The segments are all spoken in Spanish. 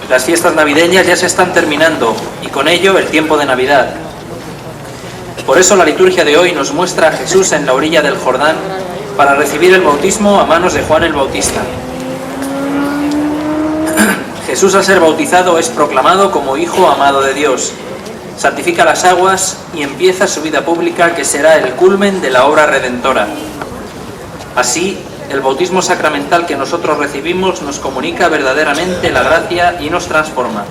Las fiestas navideñas ya se están terminando y con ello el tiempo de Navidad. Por eso la liturgia de hoy nos muestra a Jesús en la orilla del Jordán para recibir el bautismo a manos de Juan el Bautista. Jesús, al ser bautizado, es proclamado como Hijo amado de Dios. Santifica las aguas y empieza su vida pública, que será el culmen de la obra redentora. Así, el bautismo sacramental que nosotros recibimos nos comunica verdaderamente la gracia y nos transforma.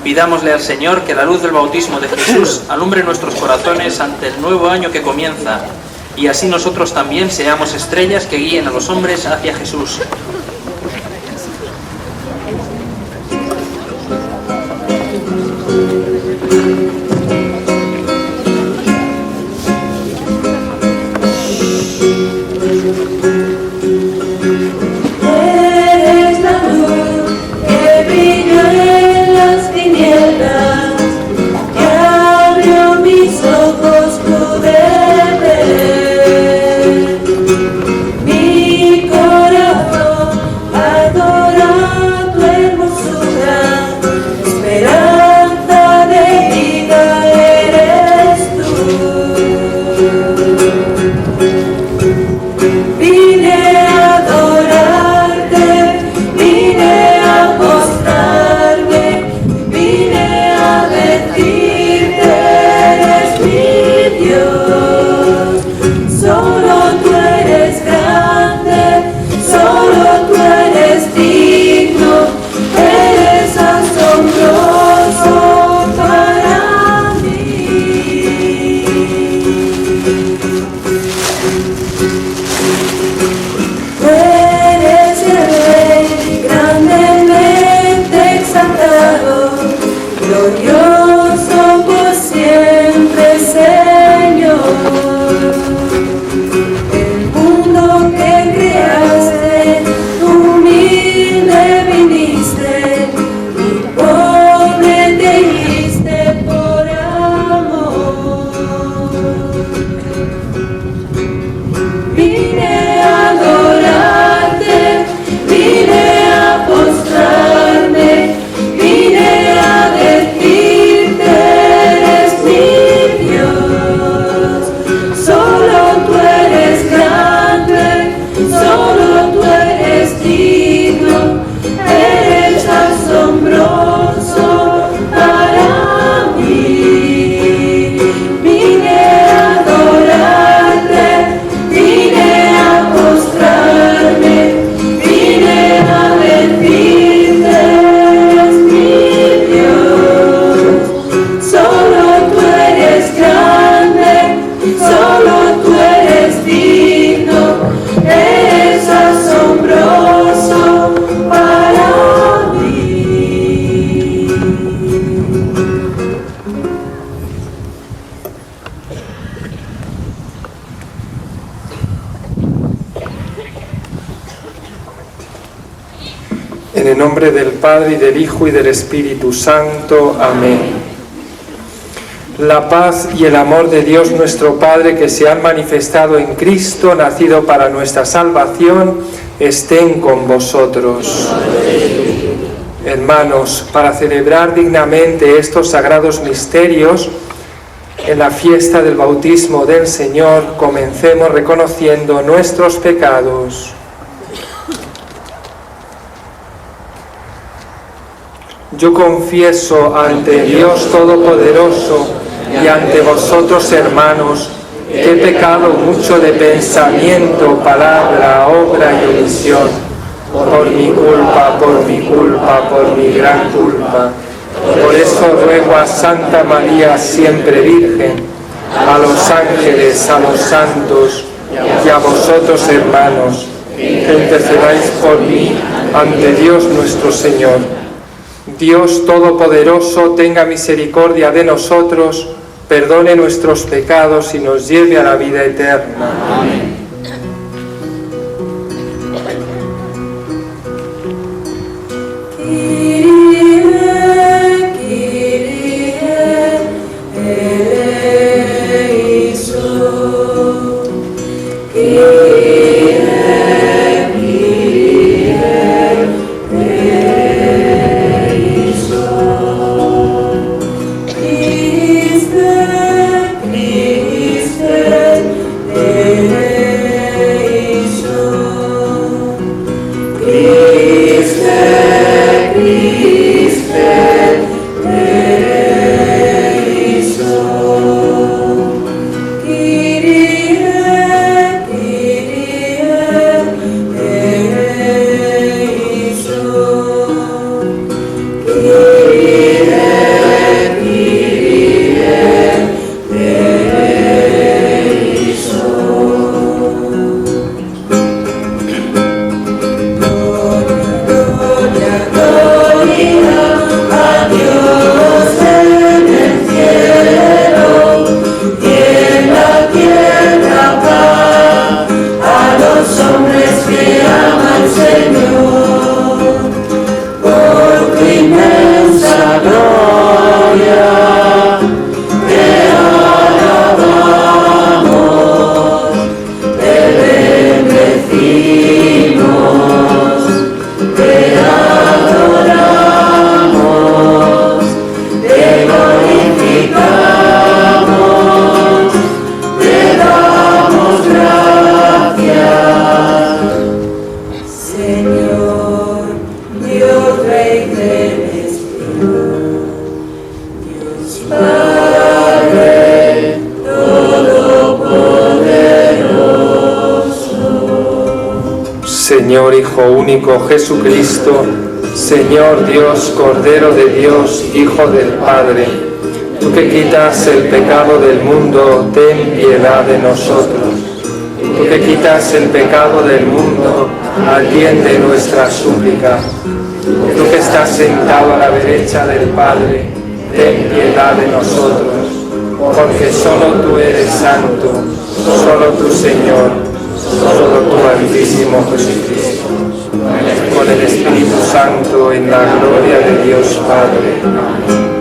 Pidámosle al Señor que la luz del bautismo de Jesús alumbre nuestros corazones ante el nuevo año que comienza, y así nosotros también seamos estrellas que guíen a los hombres hacia Jesús. En el nombre del Padre, y del Hijo, y del Espíritu Santo. Amén. La paz y el amor de Dios nuestro Padre, que se han manifestado en Cristo, nacido para nuestra salvación, estén con vosotros. Hermanos, para celebrar dignamente estos sagrados misterios, en la fiesta del bautismo del Señor, comencemos reconociendo nuestros pecados. Yo confieso ante Dios Todopoderoso y ante vosotros, hermanos, que he pecado mucho de pensamiento, palabra, obra y omisión, por mi culpa, por mi gran culpa. Por eso ruego a Santa María, siempre Virgen, a los ángeles, a los santos y a vosotros, hermanos, que intercedáis por mí ante Dios nuestro Señor. Dios Todopoderoso, tenga misericordia de nosotros, perdone nuestros pecados y nos lleve a la vida eterna. Amén. Señor Hijo único Jesucristo, Señor Dios, Cordero de Dios, Hijo del Padre, tú que quitas el pecado del mundo, ten piedad de nosotros. Tú que quitas el pecado del mundo, atiende nuestra súplica. Tú que estás sentado a la derecha del Padre, ten piedad de nosotros, porque solo tú eres santo, solo tú Señor, solo tú Altísimo Jesucristo, con el Espíritu Santo en la gloria de Dios Padre. Amén.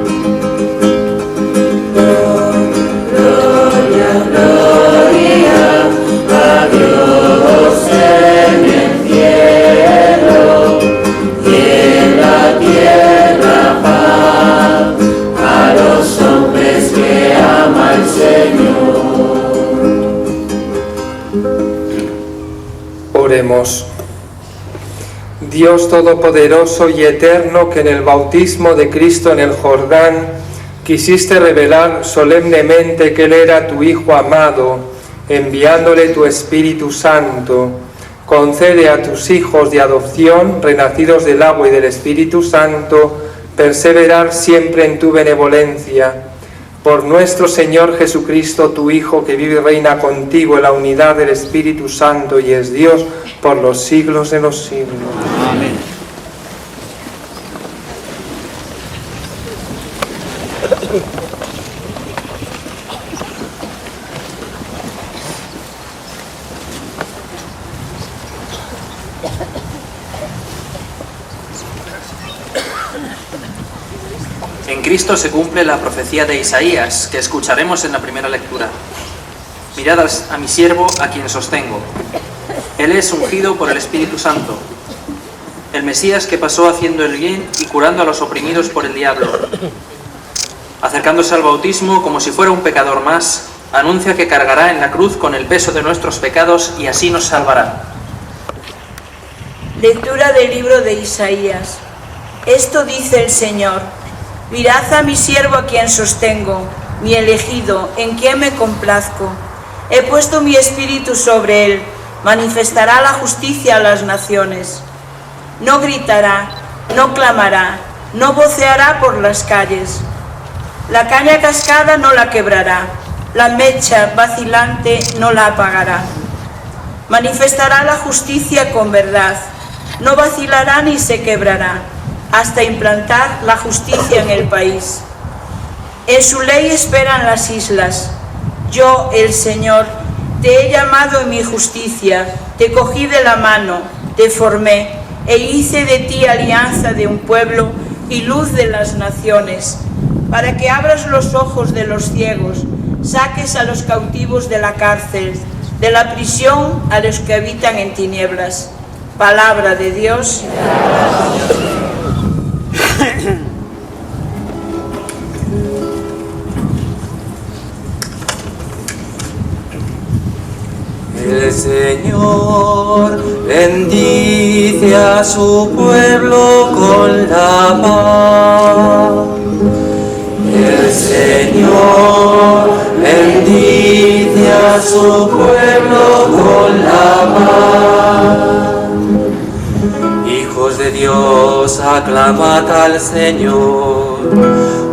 Oremos. Dios Todopoderoso y Eterno, que en el bautismo de Cristo en el Jordán quisiste revelar solemnemente que Él era tu Hijo amado, enviándole tu Espíritu Santo, concede a tus hijos de adopción, renacidos del agua y del Espíritu Santo, perseverar siempre en tu benevolencia. Por nuestro Señor Jesucristo, tu Hijo, que vive y reina contigo en la unidad del Espíritu Santo y es Dios por los siglos de los siglos. Amén. En Cristo se cumple la profecía de Isaías, que escucharemos en la primera lectura. Mirad a mi siervo, a quien sostengo. Él es ungido por el Espíritu Santo, el Mesías que pasó haciendo el bien y curando a los oprimidos por el diablo. Acercándose al bautismo como si fuera un pecador más, anuncia que cargará en la cruz con el peso de nuestros pecados y así nos salvará. Lectura del libro de Isaías. Esto dice el Señor: mirad a mi siervo a quien sostengo, mi elegido, en quien me complazco. He puesto mi espíritu sobre él, manifestará la justicia a las naciones. No gritará, no clamará, no voceará por las calles. La caña cascada no la quebrará, la mecha vacilante no la apagará. Manifestará la justicia con verdad, no vacilará ni se quebrará, hasta implantar la justicia en el país. En su ley esperan las islas. Yo, el Señor, te he llamado en mi justicia, te cogí de la mano, te formé, e hice de ti alianza de un pueblo y luz de las naciones, para que abras los ojos de los ciegos, saques a los cautivos de la cárcel, de la prisión a los que habitan en tinieblas. Palabra de Dios. El Señor bendice a su pueblo con la paz. El Señor bendice a su pueblo con la paz. Hijos de Dios, aclamad al Señor,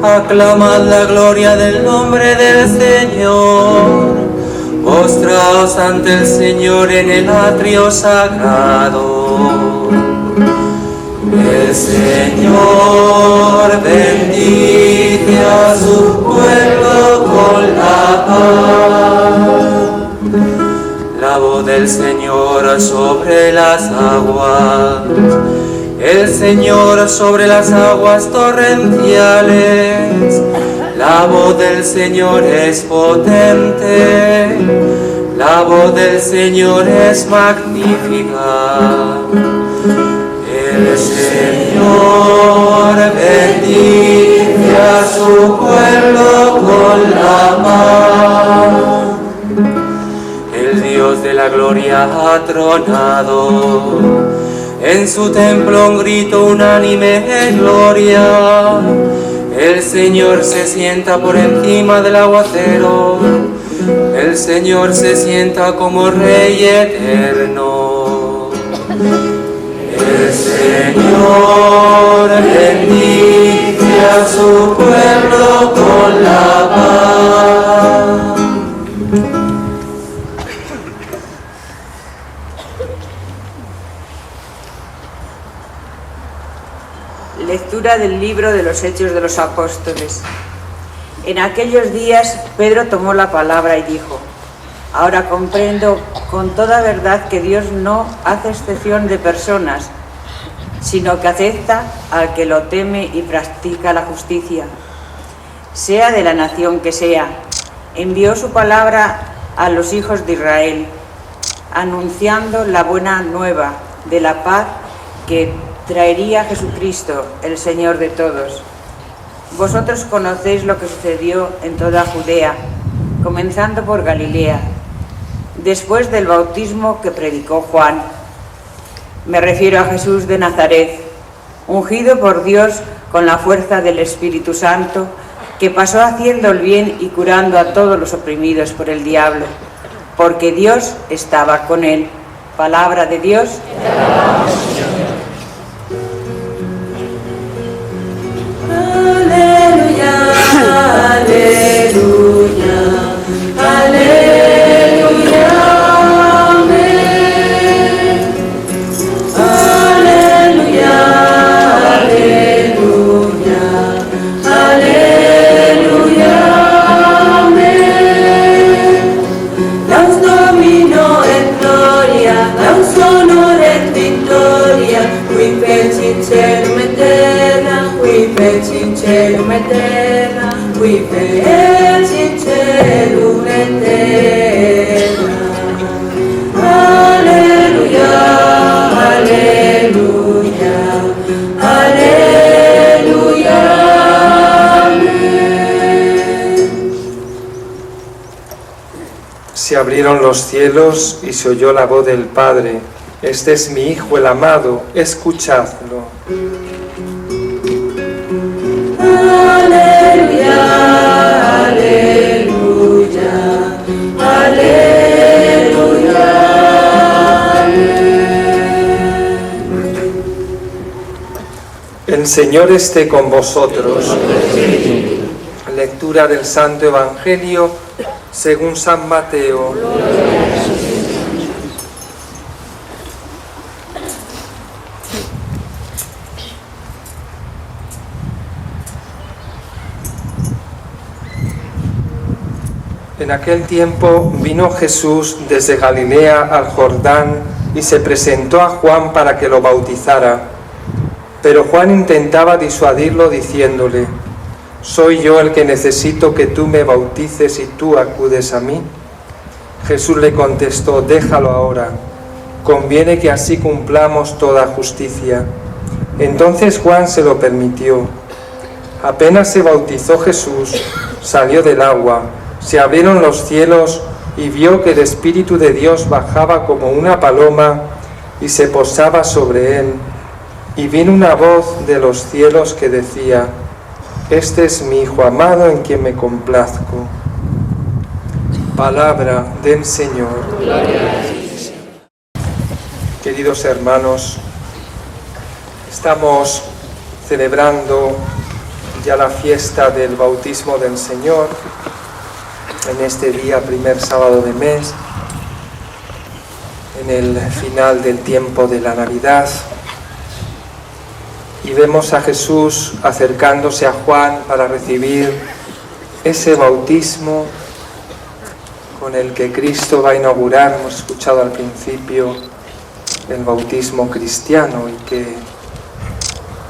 aclamad la gloria del nombre del Señor. Postraos ante el Señor en el atrio sagrado. El Señor bendice a su pueblo con la paz. La voz del Señor sobre las aguas, el Señor sobre las aguas torrenciales. La voz del Señor es potente, la voz del Señor es magnífica. El Señor bendice a su pueblo con la paz. El Dios de la gloria ha tronado, en su templo un grito unánime de gloria. El Señor se sienta por encima del aguacero, el Señor se sienta como Rey eterno. El Señor bendice a su pueblo con la paz. Lectura del libro de los Hechos de los Apóstoles. En aquellos días Pedro tomó la palabra y dijo: ahora comprendo con toda verdad que Dios no hace excepción de personas, sino que acepta al que lo teme y practica la justicia, sea de la nación que sea. Envió su palabra a los hijos de Israel, anunciando la buena nueva de la paz que traería Jesucristo, el Señor de todos. Vosotros conocéis lo que sucedió en toda Judea, comenzando por Galilea, después del bautismo que predicó Juan. Me refiero a Jesús de Nazaret, ungido por Dios con la fuerza del Espíritu Santo, que pasó haciendo el bien y curando a todos los oprimidos por el diablo, porque Dios estaba con él. Palabra de Dios. Aleluya, aleluya, aleluya, amén. Aleluya, aleluya, aleluya, amén. Daos domino et gloria, daos honor et victoria, qui fecit celum et terra, qui fecit celum et terra, qui fecit celum et terra. Aleluya, aleluya, aleluya, amén. Se abrieron los cielos y se oyó la voz del Padre: este es mi Hijo el amado, escuchadlo. Aleluya, aleluya, aleluya, amén. El Señor esté con vosotros. Lectura del Santo Evangelio según San Mateo. En aquel tiempo vino Jesús desde Galilea al Jordán y se presentó a Juan para que lo bautizara. Pero Juan intentaba disuadirlo diciéndole: ¿soy yo el que necesito que tú me bautices y tú acudes a mí? Jesús le contestó: déjalo ahora, conviene que así cumplamos toda justicia. Entonces Juan se lo permitió. Apenas se bautizó Jesús, salió del agua, se abrieron los cielos y vio que el Espíritu de Dios bajaba como una paloma y se posaba sobre él. Y vino una voz de los cielos que decía: este es mi Hijo amado en quien me complazco. Palabra del Señor. Queridos hermanos, estamos celebrando ya la fiesta del bautismo del Señor en este día, primer sábado de mes, en el final del tiempo de la Navidad, y vemos a Jesús acercándose a Juan para recibir ese bautismo con el que Cristo va a inaugurar, hemos escuchado al principio, el bautismo cristiano, y que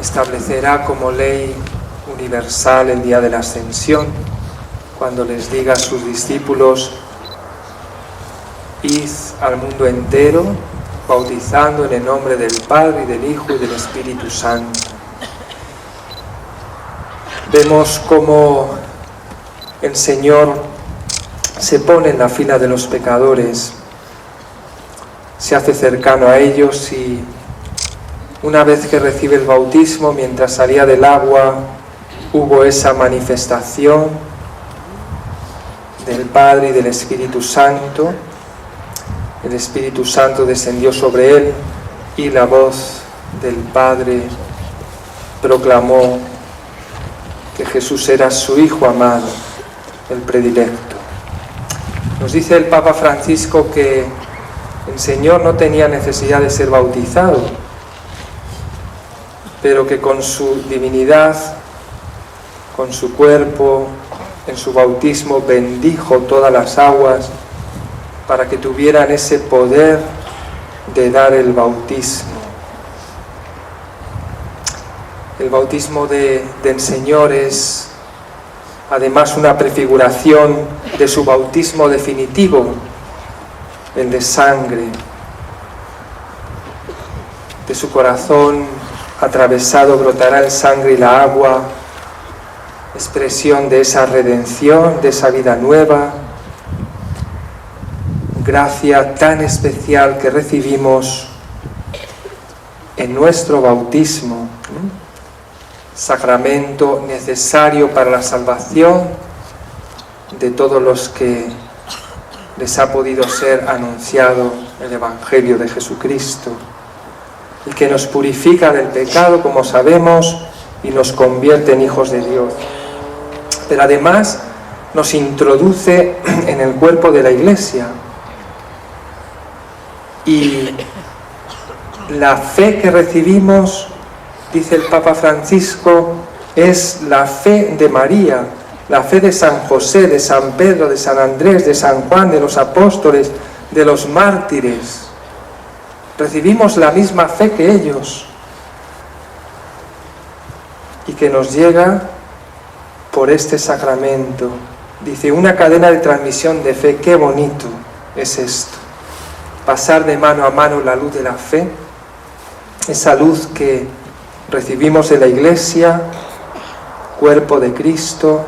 establecerá como ley universal el día de la Ascensión, cuando les diga a sus discípulos: id al mundo entero, bautizando en el nombre del Padre, y del Hijo, y del Espíritu Santo. Vemos cómo el Señor se pone en la fila de los pecadores, se hace cercano a ellos, y una vez que recibe el bautismo, mientras salía del agua, hubo esa manifestación del Padre y del Espíritu Santo. El Espíritu Santo descendió sobre él y la voz del Padre proclamó que Jesús era su Hijo amado, el predilecto. Nos dice el Papa Francisco que el Señor no tenía necesidad de ser bautizado, pero que con su divinidad, con su cuerpo, en su bautismo bendijo todas las aguas para que tuvieran ese poder de dar el bautismo. El bautismo del Señor es además una prefiguración de su bautismo definitivo, el de sangre. De su corazón atravesado brotará el sangre y la agua, expresión de esa redención, de esa vida nueva, gracia tan especial que recibimos en nuestro bautismo, sacramento necesario para la salvación de todos los que les ha podido ser anunciado el Evangelio de Jesucristo, y que nos purifica del pecado, como sabemos, y nos convierte en hijos de Dios. Pero además nos introduce en el cuerpo de la Iglesia. Y la fe que recibimos, dice el Papa Francisco, es la fe de María, la fe de San José, de San Pedro, de San Andrés, de San Juan, de los apóstoles, de los mártires. Recibimos la misma fe que ellos y que nos llega por este sacramento. Dice, una cadena de transmisión de fe, qué bonito es esto. Pasar de mano a mano la luz de la fe, esa luz que recibimos de la Iglesia, cuerpo de Cristo,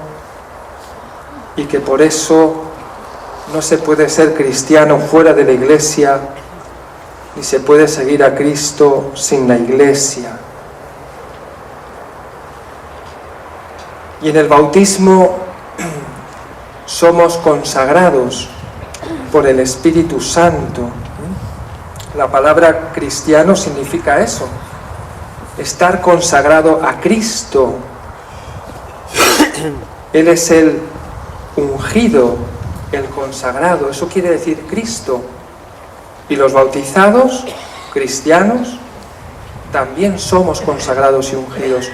y que por eso no se puede ser cristiano fuera de la Iglesia, ni se puede seguir a Cristo sin la Iglesia. Y en el bautismo somos consagrados por el Espíritu Santo. La palabra cristiano significa eso, estar consagrado a Cristo. Él es el ungido, el consagrado, eso quiere decir Cristo. Y los bautizados, cristianos, también somos consagrados y ungidos.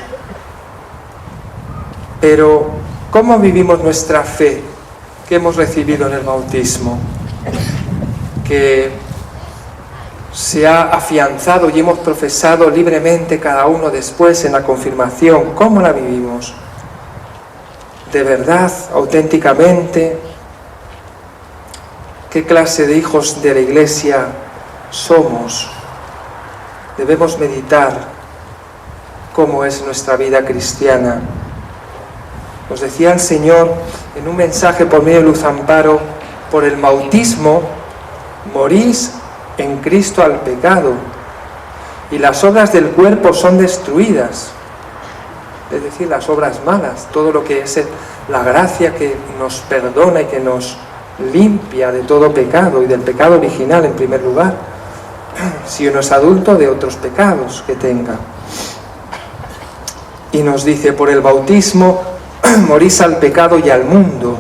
Pero, ¿cómo vivimos nuestra fe que hemos recibido en el bautismo? Que se ha afianzado y hemos profesado libremente cada uno después en la confirmación. ¿Cómo la vivimos? ¿De verdad, auténticamente? ¿Qué clase de hijos de la Iglesia somos? Debemos meditar cómo es nuestra vida cristiana. Nos decía el Señor en un mensaje por medio de Luz Amparo, por el bautismo morís en Cristo al pecado y las obras del cuerpo son destruidas, es decir, las obras malas, todo lo que es la gracia que nos perdona y que nos limpia de todo pecado y del pecado original en primer lugar, si uno es adulto, de otros pecados que tenga. Y nos dice, por el bautismo morís al pecado y al mundo,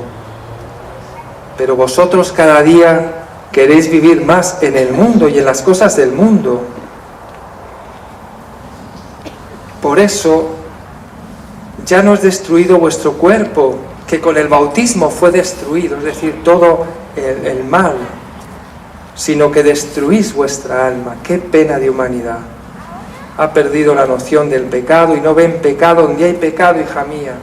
pero vosotros cada día queréis vivir más en el mundo y en las cosas del mundo. Por eso ya no es destruido vuestro cuerpo, que con el bautismo fue destruido, es decir, todo el mal, sino que destruís vuestra alma. ¡Qué pena de humanidad! Ha perdido la noción del pecado y no ven pecado donde hay pecado, hija mía.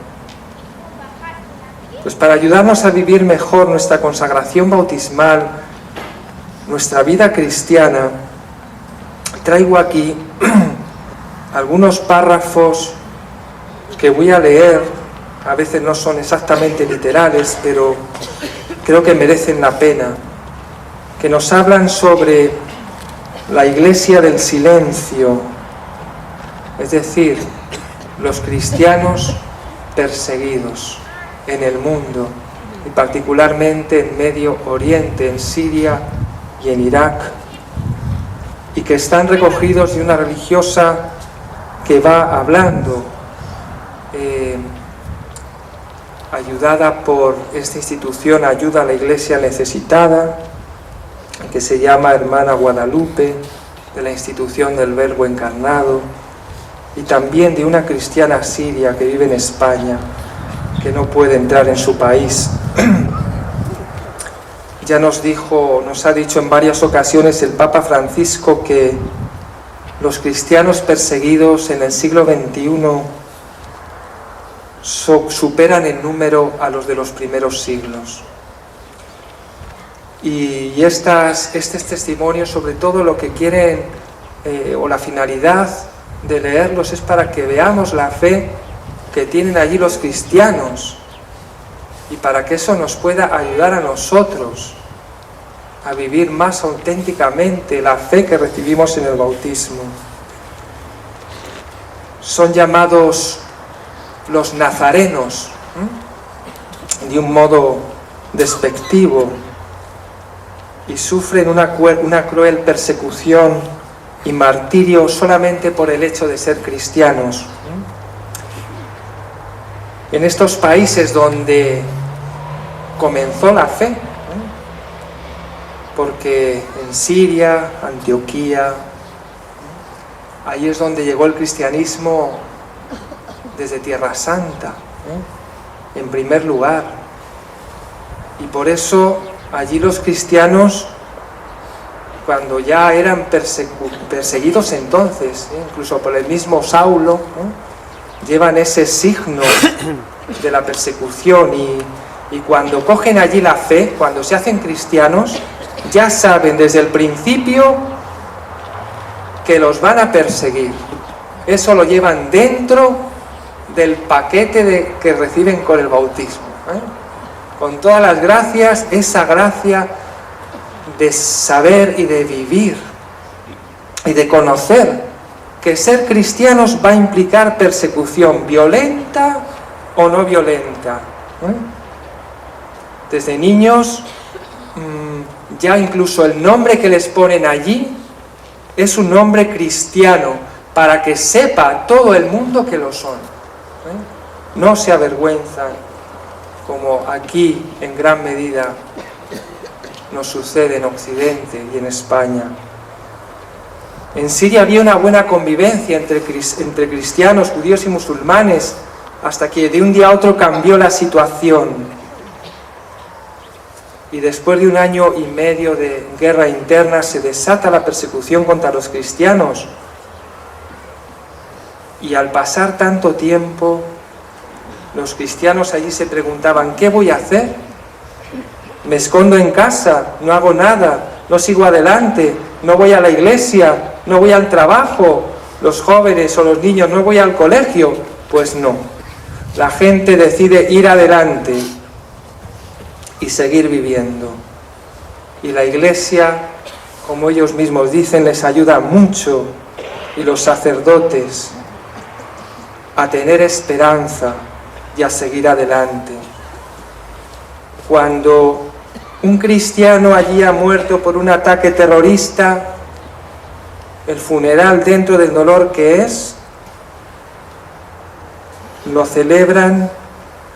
Pues para ayudarnos a vivir mejor nuestra consagración bautismal, nuestra vida cristiana, traigo aquí algunos párrafos que voy a leer. A veces no son exactamente literales, pero creo que merecen la pena, que nos hablan sobre la Iglesia del silencio, es decir, los cristianos perseguidos en el mundo, y particularmente en Medio Oriente, en Siria y en Irak. y que están recogidos de una religiosa que va hablando, ayudada por esta institución Ayuda a la Iglesia Necesitada, que se llama Hermana Guadalupe, de la institución del Verbo Encarnado, y también de una cristiana siria que vive en España, que no puede entrar en su país. Ya nos ha dicho en varias ocasiones el Papa Francisco que los cristianos perseguidos en el siglo XXI superan en número a los de los primeros siglos. Y estos testimonios, sobre todo lo que quieren, o la finalidad de leerlos, es para que veamos la fe que tienen allí los cristianos, y para que eso nos pueda ayudar a nosotros a vivir más auténticamente la fe que recibimos en el bautismo. Son llamados los nazarenos, de un modo despectivo, y sufren una cruel persecución y martirio solamente por el hecho de ser cristianos. En estos países donde comenzó la fe, porque en Siria, Antioquía, ahí es donde llegó el cristianismo desde Tierra Santa, en primer lugar. Y por eso allí los cristianos, cuando ya eran perseguidos entonces, incluso por el mismo Saulo, llevan ese signo de la persecución, y cuando cogen allí la fe, cuando se hacen cristianos, ya saben desde el principio que los van a perseguir. Eso lo llevan dentro del paquete que reciben con el bautismo, con todas las gracias, esa gracia de saber y de vivir y de conocer que ser cristianos va a implicar persecución, violenta o no violenta. Desde niños, ya incluso el nombre que les ponen allí es un nombre cristiano, para que sepa todo el mundo que lo son. No se avergüenzan, como aquí en gran medida nos sucede en Occidente y en España. En Siria había una buena convivencia entre cristianos, judíos y musulmanes, hasta que de un día a otro cambió la situación. Y después de 1 año y medio de guerra interna se desata la persecución contra los cristianos. Y al pasar tanto tiempo, los cristianos allí se preguntaban: ¿qué voy a hacer? Me escondo en casa, no hago nada, no sigo adelante, no voy a la iglesia, no voy al trabajo, los jóvenes o los niños, no voy al colegio. Pues no, la gente decide ir adelante y seguir viviendo. Y la iglesia, como ellos mismos dicen, les ayuda mucho, y los sacerdotes, a tener esperanza y a seguir adelante. Cuando un cristiano allí ha muerto por un ataque terrorista, el funeral, dentro del dolor que es, lo celebran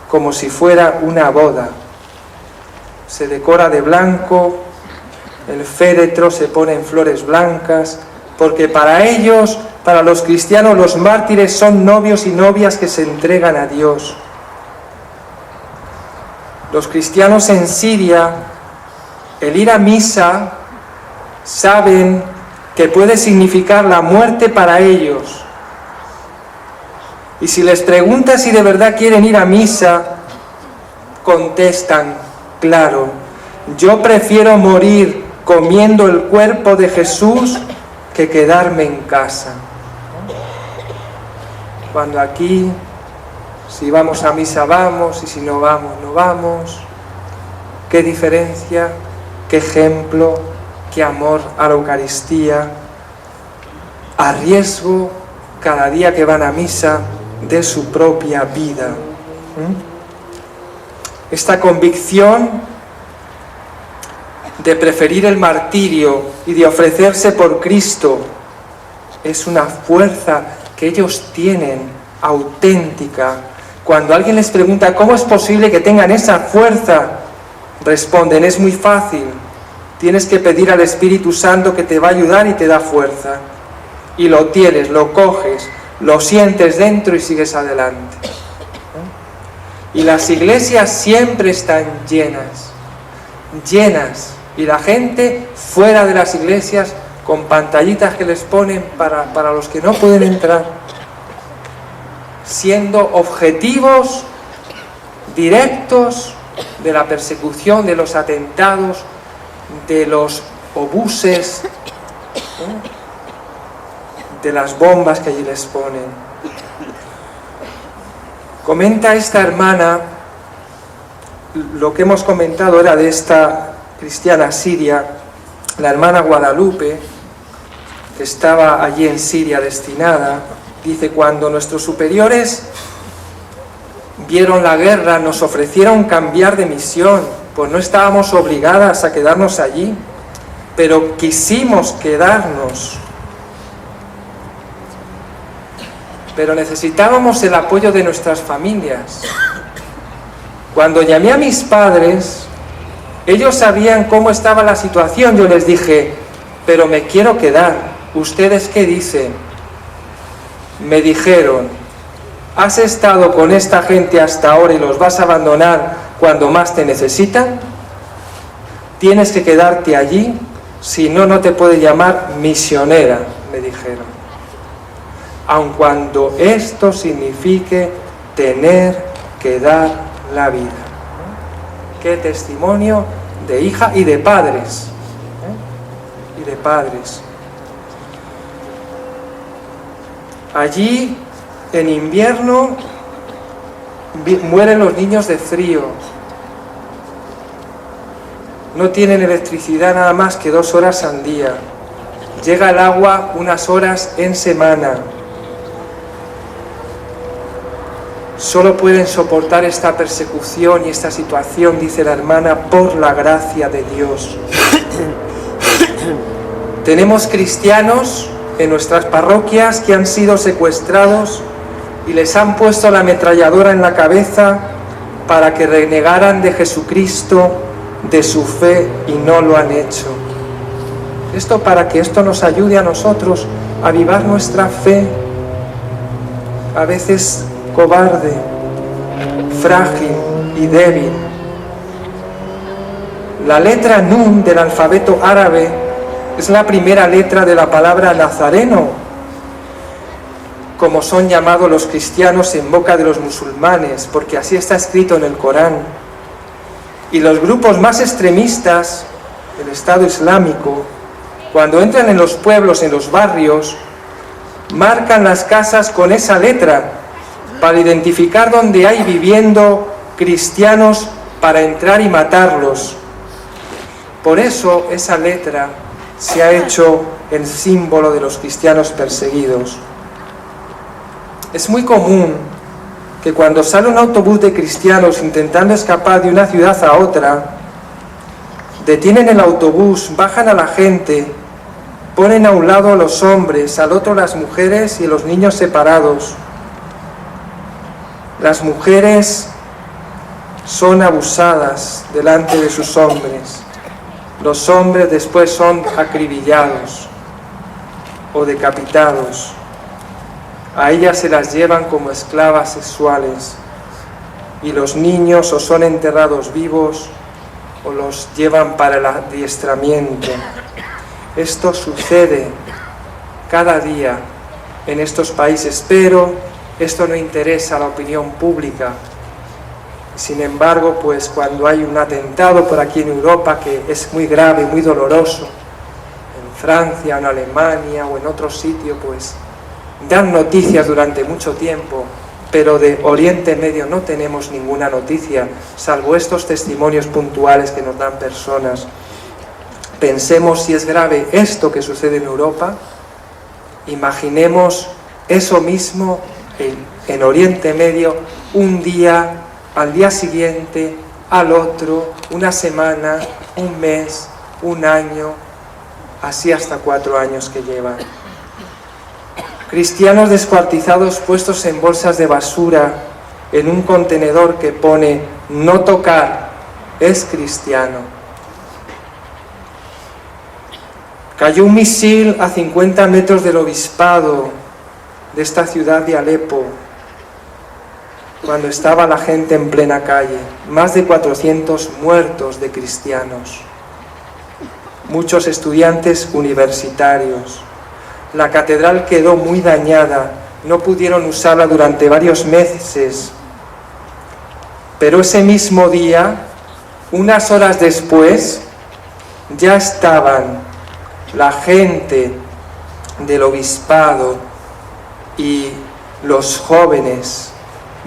como si fuera una boda. Se decora de blanco, el féretro se pone en flores blancas, porque para ellos, para los cristianos, los mártires son novios y novias que se entregan a Dios. Los cristianos en Siria, el ir a misa, saben que puede significar la muerte para ellos. Y si les preguntas si de verdad quieren ir a misa, contestan: claro, yo prefiero morir comiendo el cuerpo de Jesús que quedarme en casa. Cuando aquí, si vamos a misa vamos, y si no vamos, no vamos. Qué diferencia, qué ejemplo, qué amor a la Eucaristía, a riesgo cada día que van a misa de su propia vida. Esta convicción de preferir el martirio y de ofrecerse por Cristo, es una fuerza que ellos tienen auténtica. Cuando alguien les pregunta cómo es posible que tengan esa fuerza, responden: es muy fácil, tienes que pedir al Espíritu Santo que te va a ayudar y te da fuerza. Y lo tienes, lo coges, lo sientes dentro y sigues adelante. Y las iglesias siempre están llenas, y la gente fuera de las iglesias con pantallitas que les ponen para los que no pueden entrar, siendo objetivos directos de la persecución, de los atentados, de los obuses, de las bombas que allí les ponen. Comenta esta hermana, lo que hemos comentado era de esta cristiana siria, la hermana Guadalupe, que estaba allí en Siria destinada. Dice: cuando nuestros superiores vieron la guerra, nos ofrecieron cambiar de misión, pues no estábamos obligadas a quedarnos allí, pero quisimos quedarnos. Pero necesitábamos el apoyo de nuestras familias. Cuando llamé a mis padres, ellos sabían cómo estaba la situación. Yo les dije: pero me quiero quedar, ¿ustedes qué dicen? Me dijeron: ¿has estado con esta gente hasta ahora y los vas a abandonar cuando más te necesitan? Tienes que quedarte allí, si no, no te puede llamar misionera, me dijeron. Aun cuando esto signifique tener que dar la vida. Qué testimonio de hija y de padres. Y de padres. Allí, en invierno, mueren los niños de frío. No tienen electricidad nada más que 2 horas al día. Llega el agua unas horas en semana. Solo pueden soportar esta persecución y esta situación, dice la hermana, por la gracia de Dios. Tenemos cristianos en nuestras parroquias que han sido secuestrados y les han puesto la ametralladora en la cabeza para que renegaran de Jesucristo, de su fe, y no lo han hecho. Esto para que esto nos ayude a nosotros a avivar nuestra fe, a veces cobarde, frágil y débil. La letra Nun del alfabeto árabe es la primera letra de la palabra nazareno, como son llamados los cristianos en boca de los musulmanes, porque así está escrito en el Corán. Y los grupos más extremistas, el Estado Islámico, cuando entran en los pueblos, en los barrios, marcan las casas con esa letra, para identificar dónde hay viviendo cristianos para entrar y matarlos. Por eso esa letra se ha hecho el símbolo de los cristianos perseguidos. Es muy común que cuando sale un autobús de cristianos intentando escapar de una ciudad a otra, detienen el autobús, bajan a la gente, ponen a un lado a los hombres, al otro las mujeres y los niños separados. Las mujeres son abusadas delante de sus hombres. Los hombres después son acribillados o decapitados. A ellas se las llevan como esclavas sexuales. Y los niños o son enterrados vivos o los llevan para el adiestramiento. Esto sucede cada día en estos países, pero esto no interesa a la opinión pública. Sin embargo, pues cuando hay un atentado por aquí en Europa, que es muy grave, muy doloroso, en Francia, en Alemania o en otro sitio, pues dan noticias durante mucho tiempo, pero de Oriente Medio no tenemos ninguna noticia, salvo estos testimonios puntuales que nos dan personas. Pensemos si es grave esto que sucede en Europa, imaginemos eso mismo en Oriente Medio, un día, al día siguiente, al otro, una semana, un mes, 1 año, así hasta 4 años que llevan. Cristianos descuartizados puestos en bolsas de basura en un contenedor que pone no tocar, es cristiano. Cayó un misil a 50 metros del obispado de esta ciudad de Alepo, cuando estaba la gente en plena calle. Más de 400 muertos de cristianos, muchos estudiantes universitarios. La catedral quedó muy dañada, no pudieron usarla durante varios meses, pero ese mismo día, unas horas después, ya estaban la gente del obispado y los jóvenes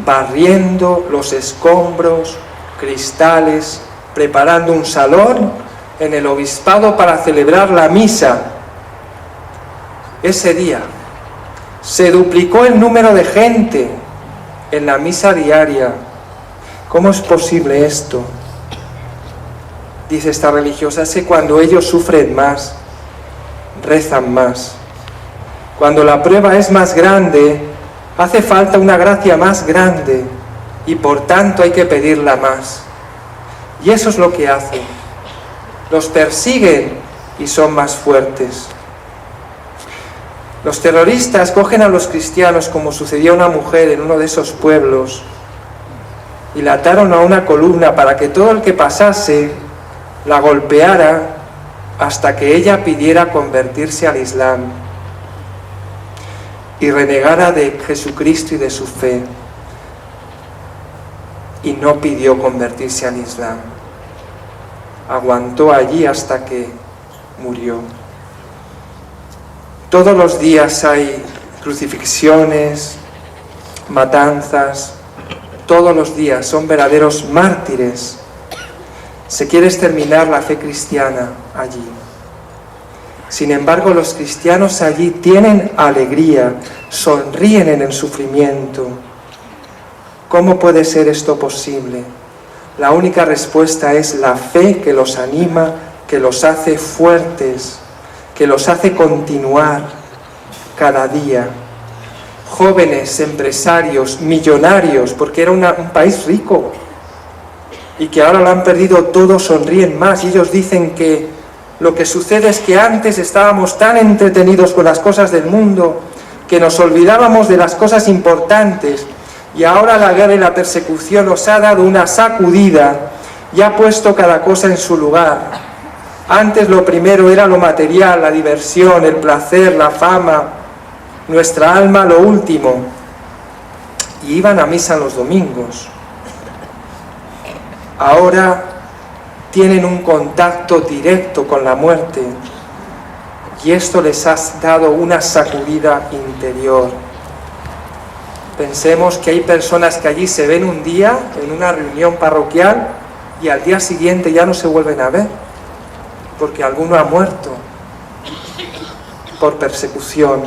barriendo los escombros, cristales, preparando un salón en el obispado para celebrar la misa. Ese día se duplicó el número de gente en la misa diaria. ¿Cómo es posible esto? Dice esta religiosa, es que cuando ellos sufren más, rezan más. Cuando la prueba es más grande, hace falta una gracia más grande y por tanto hay que pedirla más. Y eso es lo que hacen. Los persiguen y son más fuertes. Los terroristas cogen a los cristianos, como sucedió a una mujer en uno de esos pueblos, y la ataron a una columna para que todo el que pasase la golpeara hasta que ella pidiera convertirse al Islam y renegara de Jesucristo y de su fe, y no pidió convertirse al Islam. Aguantó allí hasta que murió. Todos los días hay crucifixiones, matanzas, todos los días son verdaderos mártires. Se quiere exterminar la fe cristiana allí. Sin embargo, los cristianos allí tienen alegría, sonríen en el sufrimiento. ¿Cómo puede ser esto posible? La única respuesta es la fe que los anima, que los hace fuertes, que los hace continuar cada día. Jóvenes, empresarios, millonarios, porque era un país rico y que ahora lo han perdido todo, sonríen más, y ellos dicen que lo que sucede es que antes estábamos tan entretenidos con las cosas del mundo que nos olvidábamos de las cosas importantes, y ahora la guerra y la persecución nos ha dado una sacudida y ha puesto cada cosa en su lugar. Antes lo primero era lo material, la diversión, el placer, la fama, nuestra alma lo último, y iban a misa los domingos. Ahora tienen un contacto directo con la muerte, y esto les ha dado una sacudida interior. Pensemos que hay personas que allí se ven un día en una reunión parroquial y al día siguiente ya no se vuelven a ver, porque alguno ha muerto por persecución.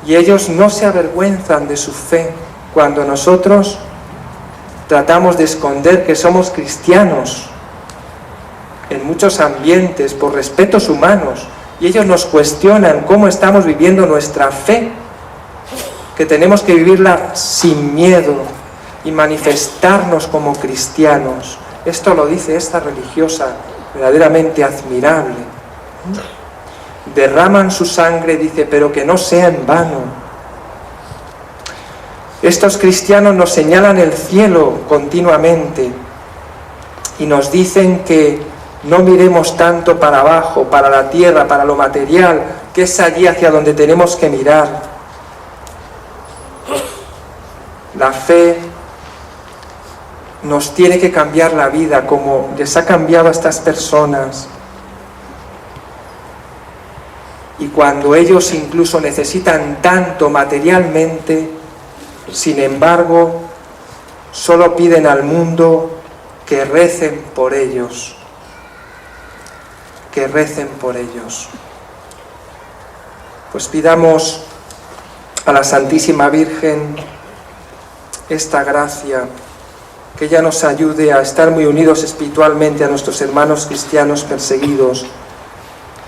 Y ellos no se avergüenzan de su fe cuando nosotros tratamos de esconder que somos cristianos en muchos ambientes por respetos humanos, y ellos nos cuestionan cómo estamos viviendo nuestra fe, que tenemos que vivirla sin miedo y manifestarnos como cristianos. Esto lo dice esta religiosa, verdaderamente admirable. Derraman su sangre, dice, pero que no sea en vano. Estos cristianos nos señalan el cielo continuamente y nos dicen que no miremos tanto para abajo, para la tierra, para lo material, que es allí hacia donde tenemos que mirar. La fe nos tiene que cambiar la vida, como les ha cambiado a estas personas. Y cuando ellos incluso necesitan tanto materialmente, sin embargo, solo piden al mundo que recen por ellos, que recen por ellos. Pues pidamos a la Santísima Virgen esta gracia que ella nos ayude a estar muy unidos espiritualmente a nuestros hermanos cristianos perseguidos,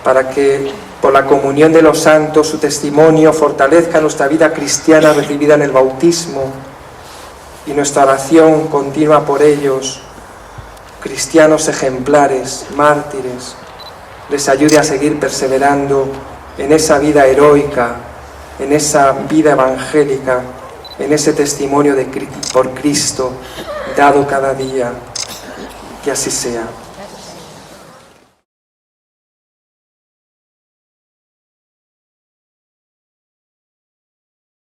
para que por la comunión de los santos su testimonio fortalezca nuestra vida cristiana recibida en el bautismo y nuestra oración continua por ellos, cristianos ejemplares, mártires, les ayude a seguir perseverando en esa vida heroica, en esa vida evangélica, en ese testimonio por Cristo dado cada día. Que así sea.